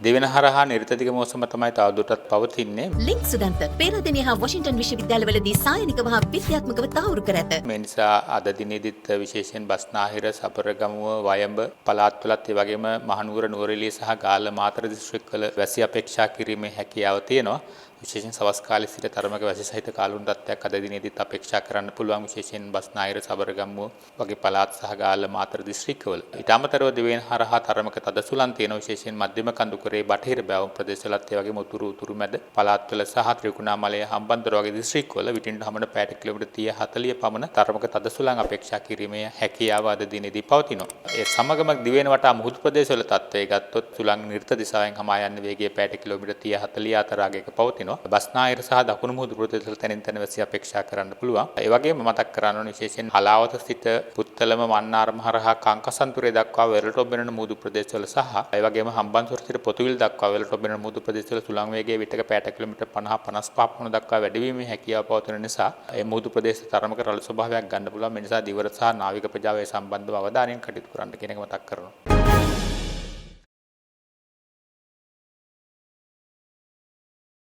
දෙවෙන හරහා නිර්තතික මෝසම තමයි තවදුරටත් පවතින්නේ. ලින්ක් සුදන්ත පෙරදිනය හා වොෂින්ටන් විශ්වවිද්‍යාලවලදී සායනිකව හා විද්‍යාත්මකව තහවුරු කර ඇත. මේ නිසා අද දිනේදීත් විශේෂයෙන් බස්නාහිර, සබරගමුව, වයඹ පළාත්වලත් ඒ වගේම මහනුවර, නුවරඑළිය සහ ගාල්ල මාතර දිස්ත්‍රික්කවල වැසි අපේක්ෂා කිරීමේ හැකියාව තියෙනවා. විශේෂයෙන් සවස් කාලයේ සිට තරමක වැසි සහිත කාලුණු තත්ත්වයක් අද දිනේදීත් අපේක්ෂා කරන්න පුළුවන්. විශේෂයෙන් බස්නාහිර, සබරගමුව වගේ පළාත් සහ ගාල්ල මාතර දිස්ත්‍රික්කවල. ඊට අමතරව දිවෙන් හරහා තරමක තද සුළං තියෙනවා. විශේෂයෙන් මධ්‍යම කඳුකරේ බටහිර බැවුම් ප්‍රදේශවලත් ඒ වගේම උතුරු මැද පළාත්වල සහ ත්‍රිකුණාමලය, හම්බන්තොට වගේ දිස්ත්‍රික්කවල විටින් හමන පැයට කිලෝමීටර් 30-40 පමණ තරමක තද සුළං අපේක්ෂා කිරීමේ හැකියාව අද දිනේදී පවතිනවා. ඒ සමගම දිවෙන වටා මුහුදු ප්‍රදේශවල තත්ත්වය ගත්තොත් සුළං නිර්ත දිශාවෙන් හමා යන වේගය පැයට කිලෝමීටර් 30-40 අතර ආගයක පවතිනවා. බස්නාහිර සහ දකුණු මුහුදු ප්‍රදේශවල තැනින් තැන වැසි අපේක්ෂා කරන්න පුළුවන්. ඒ වගේම මතක් කරන්න ඕනේ විශේෂයෙන් හලාවත සිට පුත්තලම, මන්නාරම හරහා කංකසන්තුරේ දක්වා වෙරළට ඔබෙන මුහුදු ප්‍රදේශවල සහ ඒ වගේම හම්බන්තොට සිට පොතුවිල් දක්වා වෙරළට ඔබෙන මුහුදු ප්‍රදේශවල සුළං වේගය විටක පැයට කිලෝමීටර් 50-55 පමණ දක්වා වැඩිවීමේ හැකියාව පවතින නිසා මේ මුහුදු ප්‍රදේශ තරමක රළු ස්වභාවයක් ගන්න පුළුවන්. මේ නිසා දිවර සහ නාවික ප්‍රජාව සම්බන්ධව අවධානයෙන් කටයුතු කරන්න කියන එක මතක් කරනවා.